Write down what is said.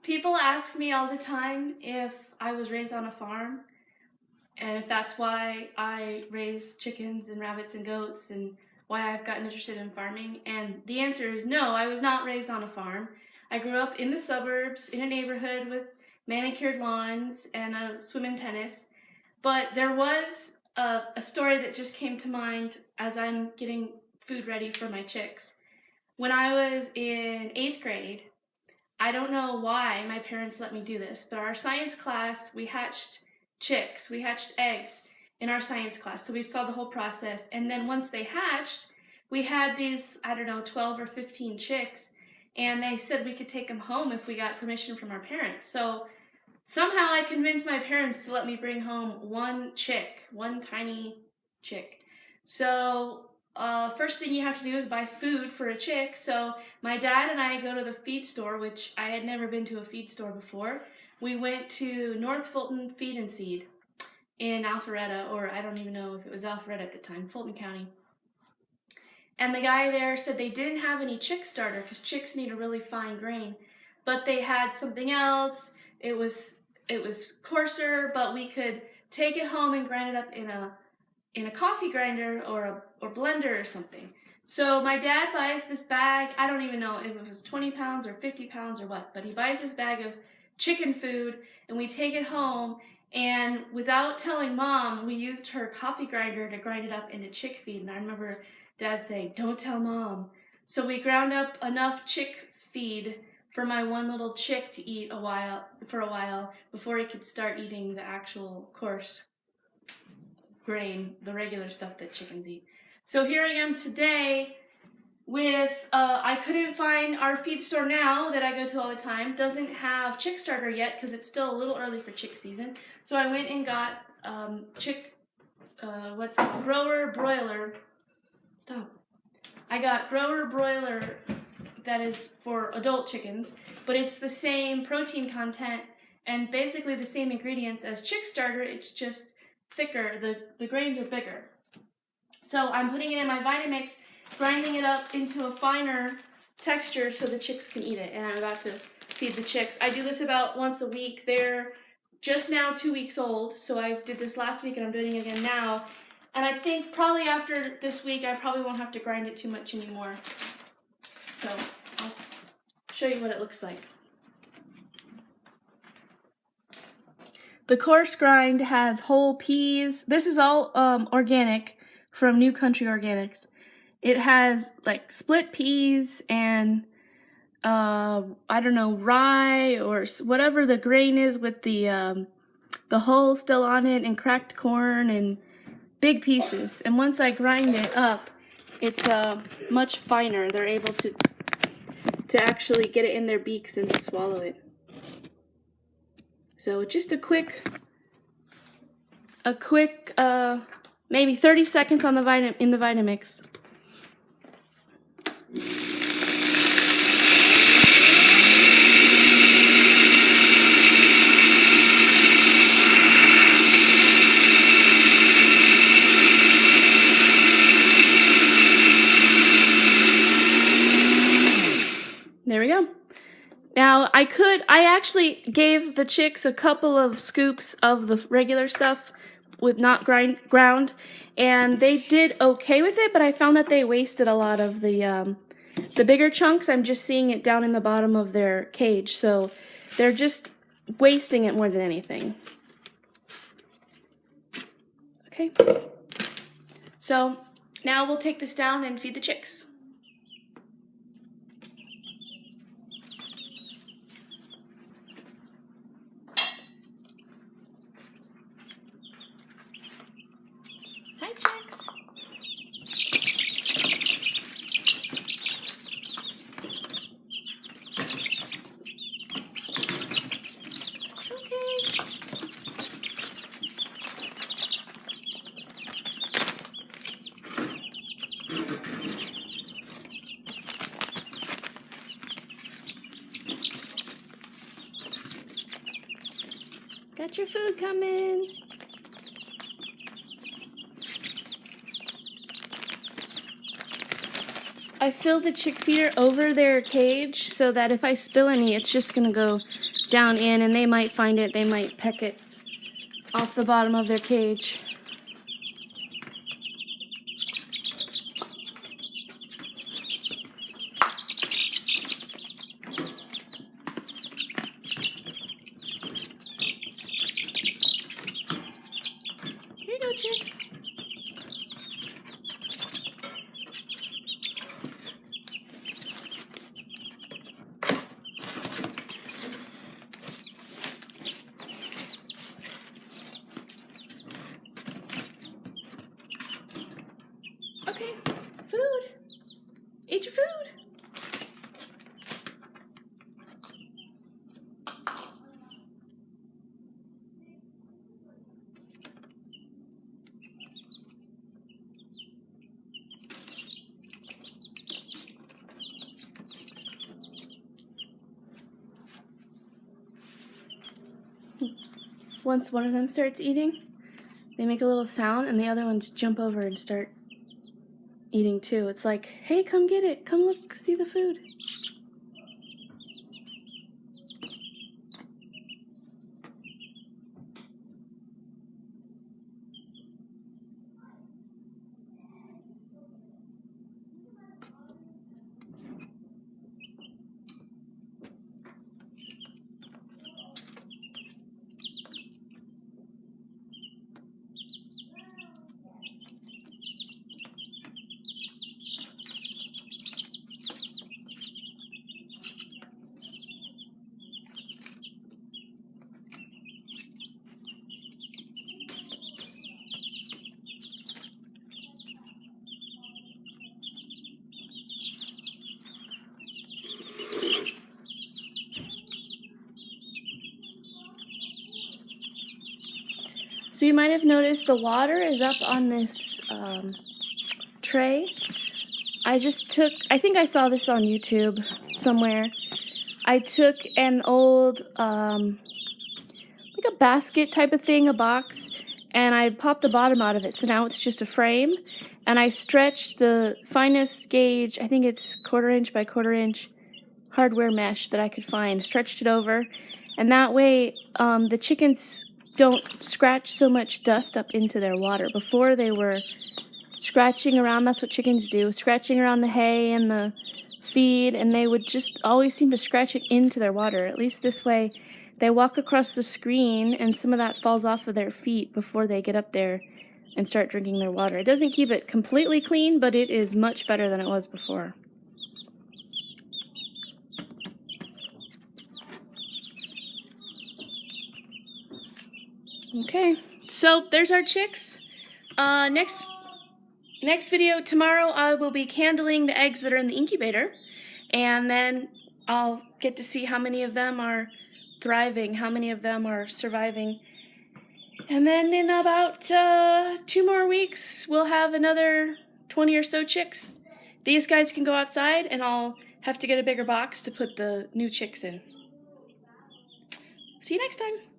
People ask me all the time if I was raised on a farm and if that's why I raise chickens and rabbits and goats and why I've gotten interested in farming. And the answer is no, I was not raised on a farm. I grew up in the suburbs in a neighborhood with manicured lawns and a swim and tennis. But there was a story that just came to mind as I'm getting food ready for my chicks. When I was in 8th grade, I don't know why my parents let me do this, but our science class, we hatched chicks, we hatched eggs in our science class. So we saw the whole process. And then once they hatched, we had these, I don't know, 12 or 15 chicks. And they said we could take them home if we got permission from our parents. So somehow I convinced my parents to let me bring home one chick, one tiny chick. So first thing you have to do is buy food for a chick. So my dad and I go to the feed store, which I had never been to a feed store before. We went to North Fulton Feed and Seed in Alpharetta, or I don't even know if it was Alpharetta at the time, Fulton County. And the guy there said they didn't have any chick starter because chicks need a really fine grain, but they had something else. It was coarser, but we could take it home and grind it up in a coffee grinder or blender or something. So my dad buys this bag. I don't even know if it was 20 pounds or 50 pounds or what, but he buys this bag of chicken food and we take it home, and without telling Mom, we used her coffee grinder to grind it up into chick feed. And I remember Dad saying, "Don't tell Mom." So we ground up enough chick feed for my one little chick to eat for a while before he could start eating the actual coarse grain, the regular stuff that chickens eat. So here I am today with, I couldn't find our feed store now that I go to all the time, doesn't have chick starter yet because it's still a little early for chick season. So I went and got grower broiler. Stop. I got grower broiler that is for adult chickens, but it's the same protein content and basically the same ingredients as chick starter. It's just thicker. The grains are bigger. So I'm putting it in my Vitamix, grinding it up into a finer texture so the chicks can eat it. And I'm about to feed the chicks. I do this about once a week. They're just now 2 weeks old, so I did this last week and I'm doing it again now. And I think probably after this week, I probably won't have to grind it too much anymore. So I'll show you what it looks like. The coarse grind has whole peas. This is all organic from New Country Organics. It has like split peas and I don't know, rye or whatever the grain is with the hull still on it, and cracked corn and big pieces. And once I grind it up, it's much finer. They're able to actually get it in their beaks and to swallow it. So just a quick maybe 30 seconds on in the Vitamix. There we go. Now, I actually gave the chicks a couple of scoops of the regular stuff with not ground, and they did okay with it, but I found that they wasted a lot of the bigger chunks. I'm just seeing it down in the bottom of their cage, so they're just wasting it more than anything. Okay. So now we'll take this down and feed the chicks. Hi, chicks. It's okay. Got your food coming. I fill the chick feeder over their cage so that if I spill any, it's just gonna go down in, and they might find it, they might peck it off the bottom of their cage. Here you go, chicks. Okay, food. Eat your food. Once one of them starts eating, they make a little sound and the other ones jump over and start eating too. It's like, hey, come get it. Come look, see the food. So you might have noticed the water is up on this tray. I think I saw this on YouTube somewhere. I took an old, like a basket type of thing, a box, and I popped the bottom out of it, so now it's just a frame. And I stretched the finest gauge, I think it's 1/4 inch by 1/4 inch hardware mesh that I could find, stretched it over, and that way the chickens don't scratch so much dust up into their water. Before they were scratching around, that's what chickens do, scratching around the hay and the feed, and they would just always seem to scratch it into their water. At least this way they walk across the screen and some of that falls off of their feet before they get up there and start drinking their water. It doesn't keep it completely clean, but it is much better than it was before. Okay, so there's our chicks. Next video tomorrow, I will be candling the eggs that are in the incubator, and then I'll get to see how many of them are thriving, how many of them are surviving. And then in about 2 more weeks, we'll have another 20 or so chicks. These guys can go outside, and I'll have to get a bigger box to put the new chicks in. See you next time.